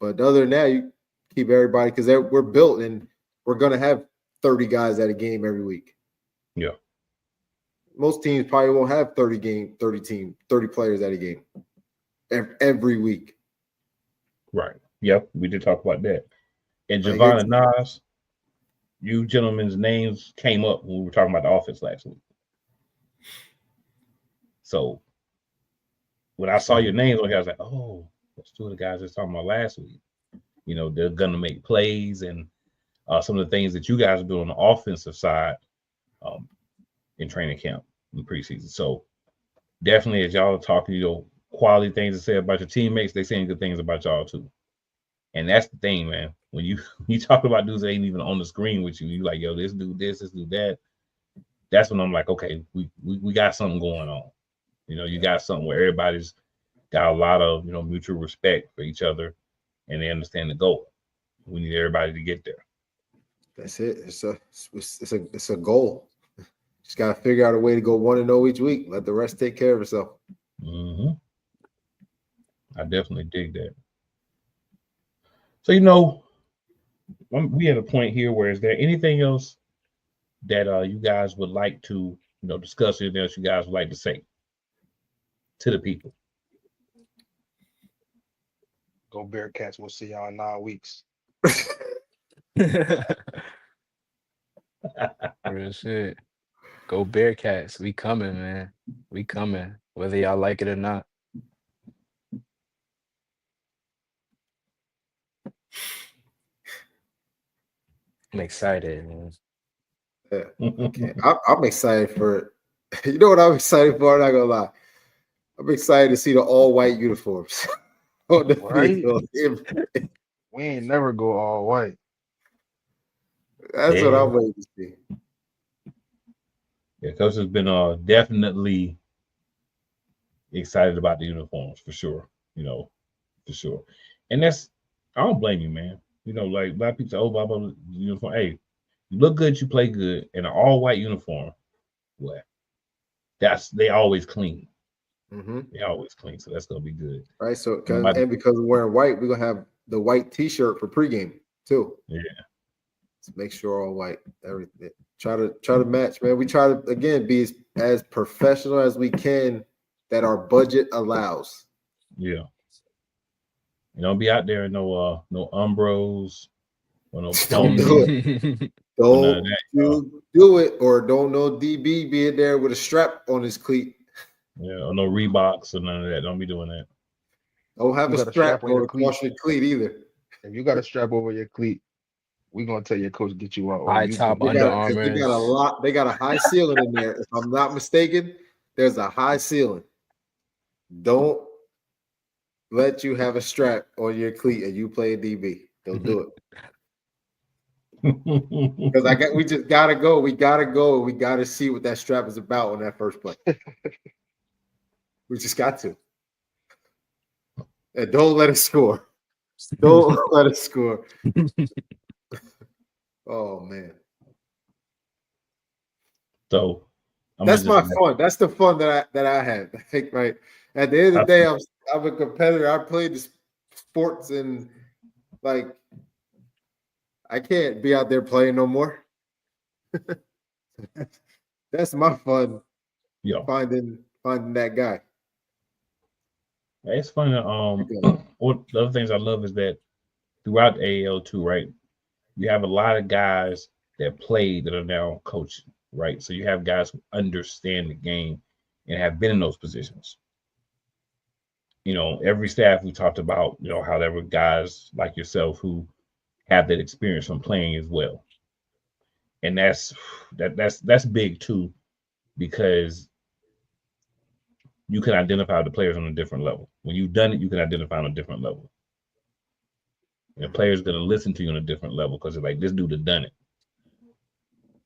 But other than that, you keep everybody, because we're built and we're going to have 30 guys at a game every week. Yeah. Most teams probably won't have 30 players at a game every week. Right. Yep. We did talk about that. And JeVaughn and Nas, you gentlemen's names came up when we were talking about the offense last week. So when I saw your names on here, I was like, oh, that's two of the guys I was talking about last week. They're going to make plays, and some of the things that you guys are doing on the offensive side in training camp in preseason. So definitely, as y'all are talking, quality things to say about your teammates, they saying good things about y'all too. And that's the thing, man. When you talk about dudes that ain't even on the screen with you, you like, yo, this dude this dude that. That's when I'm like, okay, we got something going on. You got something where everybody's got a lot of mutual respect for each other, and they understand the goal. We need everybody to get there. That's it. It's a goal. Just gotta figure out a way to go 1-0 each week. Let the rest take care of itself. Mm-hmm. I definitely dig that. So we at a point here where is there anything else that you guys would like to discuss? Anything else you guys would like to say to the people? Go Bearcats. We'll see y'all in 9 weeks. Real shit. Go Bearcats. We coming, man. We coming. Whether y'all like it or not. I'm excited, man. Yeah. Okay. I'm excited for it. You know what I'm excited for? I'm not gonna lie. I'm excited to see the all-white uniforms on the Right? field. We ain't never go all white. That's what I'm waiting to see. Yeah, Coach has been definitely excited about the uniforms for sure. For sure. And I don't blame you, man. Like a lot of people say, oh, blah, blah, blah, uniform. Hey, you look good, you play good, in an all-white uniform. What? They always clean. Mm-hmm. They always clean, so that's gonna be good. Right. So because we're wearing white, we're gonna have the white T-shirt for pregame too. Yeah. Let's make sure all white. Everything. Try to match, man. We try to again be as professional as we can that our budget allows. Yeah. Don't be out there no Umbros or no Don't do it. Don't do it, or don't no DB being there with a strap on his cleat. Yeah, or no Reeboks or none of that. Don't be doing that. Don't have a strap going across your cleat either. If you got a strap over your cleat, we're gonna tell your coach to get you out. High top Under Armour. They got a lot. They got a high ceiling in there. If I'm not mistaken, there's a high ceiling. Don't let you have a strap on your cleat and you play DB. Don't do it. Because we just gotta go. We gotta go. We gotta see what that strap is about on that first play. We just got to. And don't let us score. Don't let us score. Oh man. So that's my fun. That's the fun that I had. I think right at the end of the day, I'm a competitor. I played the sports and like I can't be out there playing no more. That's my fun. Yeah. Finding that guy. It's funny. One the other things I love is that throughout the AAL too, right? You have a lot of guys that played that are now coaching, right? So you have guys who understand the game and have been in those positions. Every staff we talked about, how there were guys like yourself who have that experience from playing as well. And that's big too, because you can identify the players on a different level. When you've done it, you can identify on a different level. And the player's going to listen to you on a different level because they're like, this dude has done it.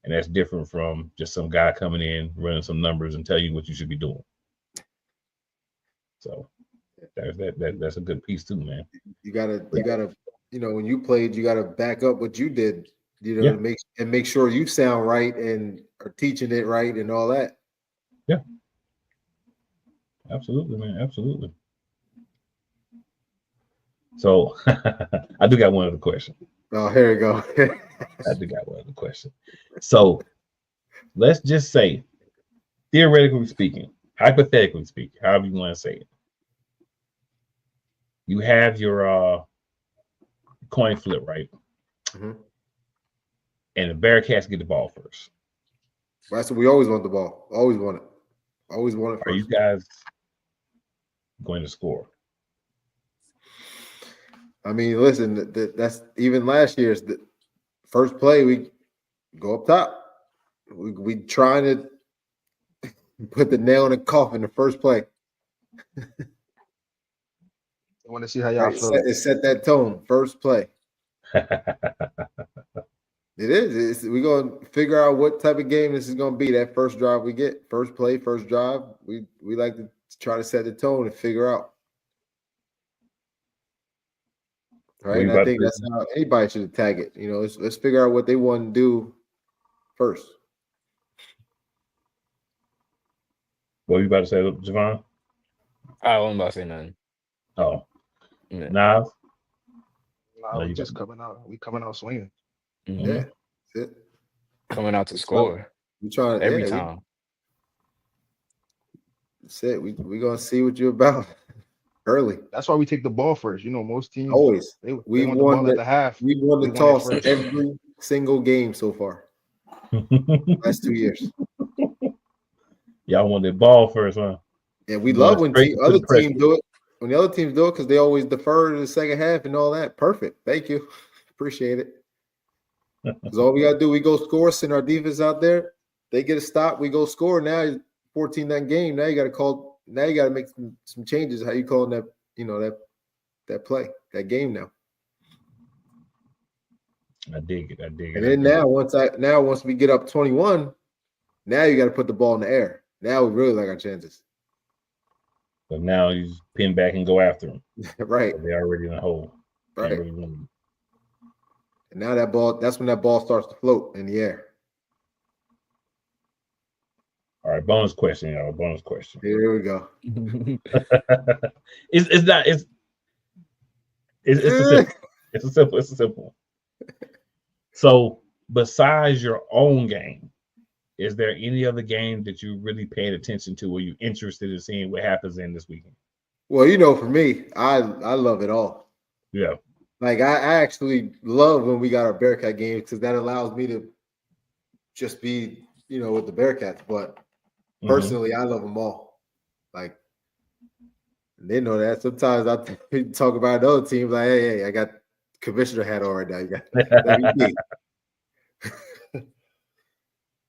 And that's different from just some guy coming in, running some numbers and tell you what you should be doing. So that's a good piece too, man. You gotta, when you played, you gotta back up what you did, to make sure you sound right and are teaching it right and all that. Yeah. Absolutely, man. Absolutely. So I do got one other question. Oh, here we go. I do got one other question. So let's just say, theoretically speaking, hypothetically speaking, however you want to say it, you have your coin flip, right? Mm-hmm. And the Bearcats get the ball first. That's what we always want the ball. Always want it. Always want it first. Are you guys going to score? I mean, listen, that's even last year's the first play. We go up top. We trying to put the nail in the coffin the first play. I want to see how y'all feel. It set that tone. First play. It is. We're going to figure out what type of game this is going to be. That first drive we get, first play, first drive. We like to try to set the tone and figure out What right? you And I about think to that's say? how anybody should attack it. You know, let's figure out what they want to do first. What you about to say, JeVaughn? I wasn't about to say nothing. Oh, Yeah. Nas? Nah, No, we you got just coming out. We coming out swinging. Mhm. Yeah, that's it. Coming out to We trying, score we trying, every yeah, time. that's it. We gonna see what you're about early. That's why we take the ball first. You know, most teams Always. they We want the won ball at the the half. we won We the want it toss first. every single game so far. Last 2 years. Y'all want the ball first, huh? And we You going love when straight to other the press. teams do it. When the other teams do it, because they always defer to the second half and all that. Perfect. Thank you. Appreciate it. Because all we gotta do, we go score, send our defense out there. They get a stop, we go score. Now 14 that game. Now you gotta make some changes. How you calling that, that play, that game now. I dig it. I dig it. And I then dig it. once we get up 21, now you gotta put the ball in the air. Now we really like our chances. But now you just pin back and go after them. Right. They're already in the hole. Can't Right. really win. And now that's when that ball starts to float in the air. All right, bonus question, y'all. Bonus question. Here we go. It's not. It's a simple. So, besides your own game, is there any other game that you really paid attention to, or you interested in seeing what happens in this weekend? Well, for me, I love it all. Yeah. Like I actually love when we got our Bearcat games because that allows me to just be, with the Bearcats. But personally, I love them all. Like they know that. Sometimes I talk about other teams like, hey, I got commissioner hat on right now. You got WP.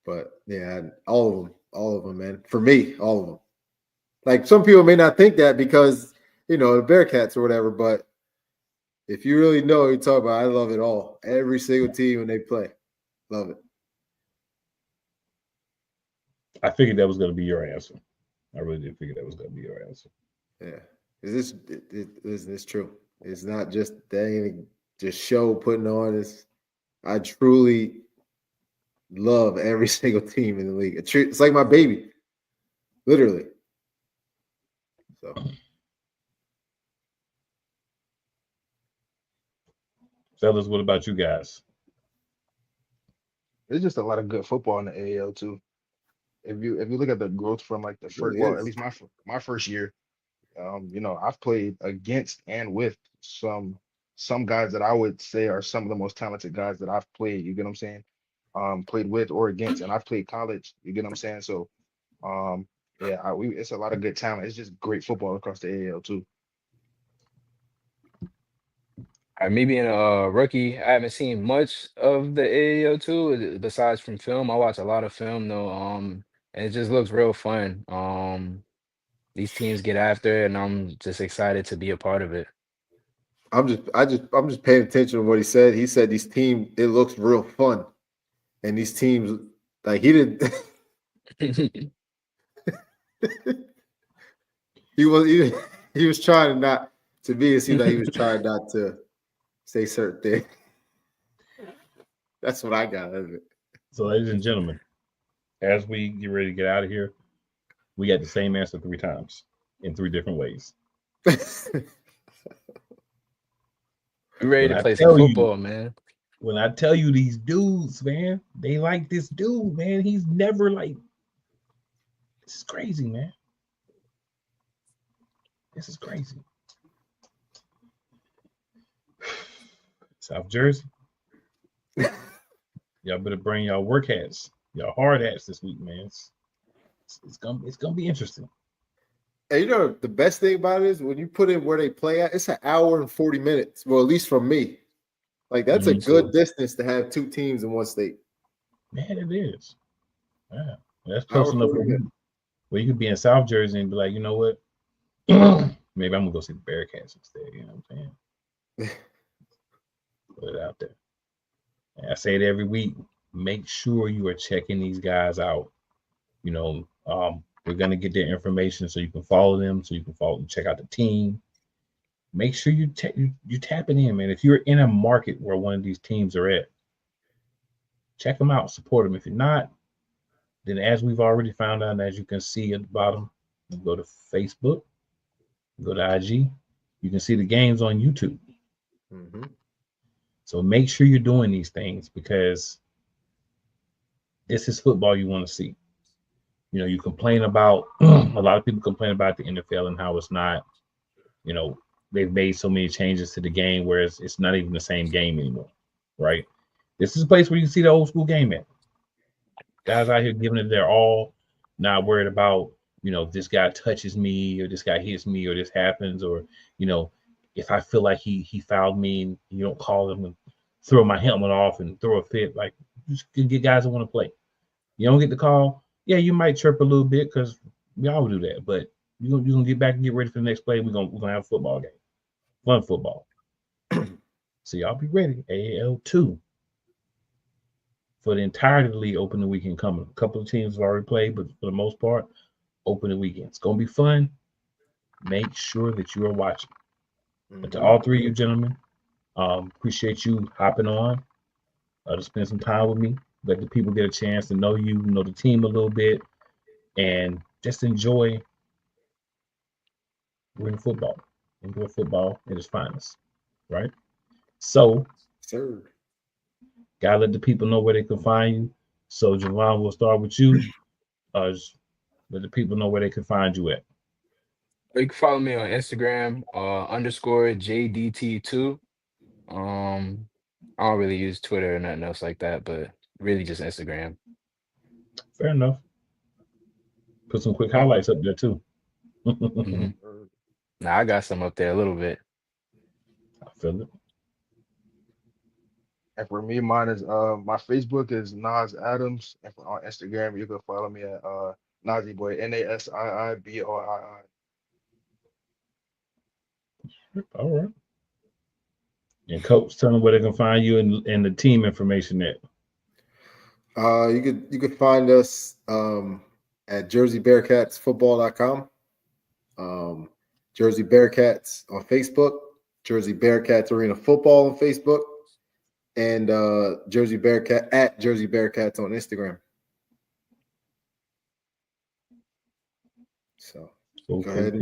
But yeah, all of them, man. For me, all of them. Like some people may not think that because the Bearcats or whatever, but if you really know what you're talking about, I love it all. Every single team when they play. Love it. I figured that was going to be your answer. I really did figure that was going to be your answer. Yeah. It's true. It's not just just show putting on. I truly love every single team in the league. It's like my baby. Literally. So. Fellas, what about you guys? There's just a lot of good football in the AAL too. If you look at the growth from like the first, well, at least my first year, I've played against and with some guys that I would say are some of the most talented guys that I've played. You get what I'm saying? Played with or against, and I've played college. You get what I'm saying? So, it's a lot of good talent. It's just great football across the AAL too. Me being a rookie, I haven't seen much of the AAO too, besides from film. I watch a lot of film though, and it just looks real fun. These teams get after it, and I'm just excited to be a part of it. I'm just paying attention to what he said. He said these teams, it looks real fun, and these teams, like he did. he was trying not to be. It seemed like he was trying not to say certain things. That's what I got out of it. So, ladies and gentlemen, as we get ready to get out of here, we got the same answer 3 times in 3 different ways. We're ready to play some football, man. When I tell you these dudes, man, they like this dude, man. He's never like, this is crazy, man. This is crazy. South Jersey. Y'all better bring y'all work hats, y'all hard hats this week, man. It's gonna be interesting. And the best thing about it is when you put in where they play at, it's an hour and 40 minutes. Well, at least from me. Like that's a good distance to have 2 teams in one state. Man, it is. Yeah. That's close enough where you could be in South Jersey and be like, you know what? Maybe I'm gonna go see the Bearcats instead. You know what I'm saying? Put it out there. And I say it every week. Make sure you are checking these guys out. We're gonna get their information so you can follow them, so you can follow and check out the team. make sure you tap it in, man. If you're in a market where one of these teams are at, check them out, support them. If you're not, then as we've already found out, and as you can see at the bottom, you go to Facebook, go to IG, you can see the games on YouTube. Mm-hmm. So make sure you're doing these things because this is football you want to see. You know, you complain about a lot of people complain about the NFL and how it's not, you know, they've made so many changes to the game where it's not even the same game anymore, right? This is a place where you can see the old school game at. Guys out here giving it their all, not worried about, you know, this guy touches me or this guy hits me or this happens, or, you know, if I feel like he fouled me and you don't call him and throw my helmet off and throw a fit, like just get guys that want to play. You don't get the call, yeah, you might chirp a little bit because we all do that, but you're gonna get back and get ready for the next play. We're gonna have a football game. Fun football. So y'all be ready. AAL2 for the entirety of the league opening weekend coming. A couple of teams have already played, but for the most part, opening weekend. It's gonna be fun. Make sure that you are watching. But to all three of you gentlemen, appreciate you hopping on to spend some time with me. Let the people get a chance to know you, know the team a little bit, and just enjoy real football. Enjoy football at its finest, right? So, Sir. gotta let the people know where they can find you. So, JeVaughn, we'll start with you. Let the people know where they can find you at. You can follow me on Instagram, underscore JDT2. I don't really use Twitter or nothing else like that, but really just Instagram. Fair enough. Put some quick highlights up there too. Mhm. Nah, I got some up there a little bit. I feel it. And for me, mine is my Facebook is Nas Adams, and on Instagram you can follow me at Nazir Boy, NASIIBOII. All right. And coach, tell them where they can find you and the team information at. You could find us at JerseyBearcatsFootball.com, Jersey Bearcats on Facebook, Jersey Bearcats Arena Football on Facebook, and Jersey Bearcat at Jersey Bearcats on Instagram. So Cool, go ahead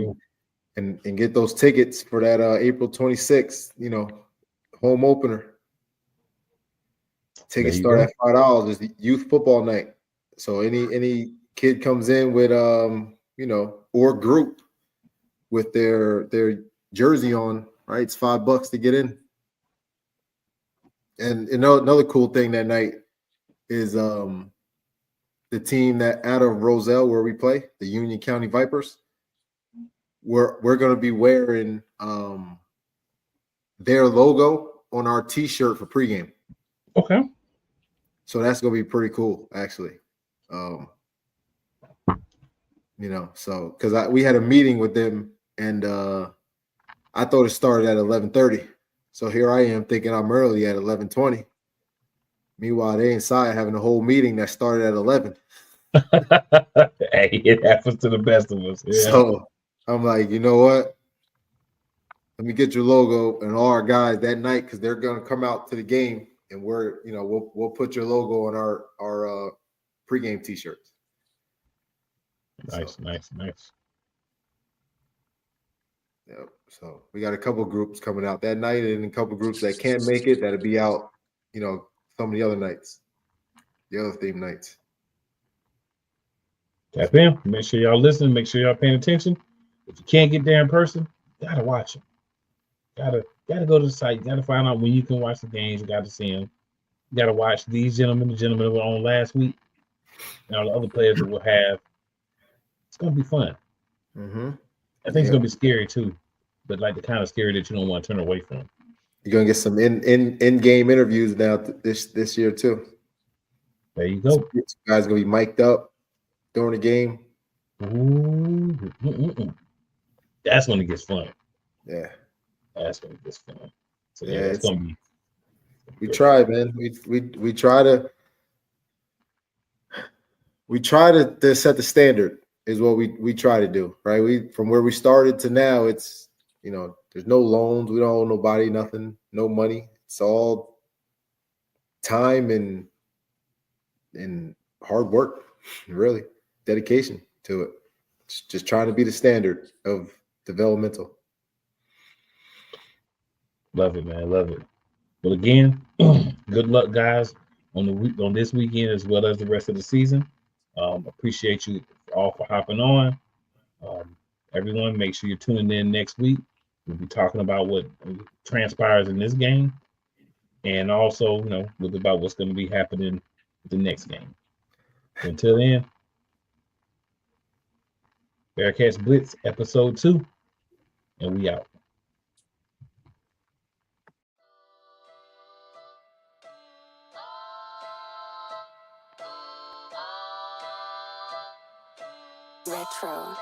and get those tickets for that April 26th, you know, home opener. Tickets start at $5. It's the youth football night. So any kid comes in with you know, or group with their jersey on, right? It's $5 to get in. And you know, another cool thing that night is the team that out of Roselle where we play, the Union County Vipers. We're gonna be wearing their logo on our t-shirt for pregame. Okay. So that's gonna be pretty cool, actually. You know, so because we had a meeting with them, and I thought it started at 11:30. So here I am thinking I'm early at 11:20. Meanwhile, they inside having a whole meeting that started at 11. Hey, it happens to the best of us. Yeah. So I'm like, you know what? Let me get your logo and all our guys that night because they're gonna come out to the game, and we'll put your logo on our pregame t-shirts. Nice. Yep. So we got a couple groups coming out that night, and a couple groups that can't make it that'll be out, you know, some of the other nights, the other theme nights. Tap in. Make sure y'all listen. Make sure y'all paying attention. If you can't get there in person, gotta watch them. Gotta go to the site. Gotta find out when you can watch the games. You gotta see them. You gotta watch these gentlemen, the gentlemen that were on last week, and all the other players that we'll have. It's gonna be fun. Mm-hmm. I think it's gonna be scary too, but like the kind of scary that you don't want to turn away from. You're gonna get some in-game interviews now this year too. There you go. Some guys gonna be mic'd up during the game. Ooh. That's when it gets fun. Yeah. That's when it gets fun. So Yeah, it's gonna be. We try, man. We try to set the standard is what we try to do, right? We from where we started to now, it's, you know, There's no loans. We don't owe nobody nothing, no money. It's all time and hard work, really, dedication to it. Just trying to be the standard of developmental. Love it, man. Love it. But again, good luck, guys, on this weekend as well as the rest of the season. Appreciate you all for hopping on. Everyone, make sure you're tuning in next week. We'll be talking about what transpires in this game, and also, about what's going to be happening the next game. So until then, Bearcats Blitz episode 2, and we out. Retro.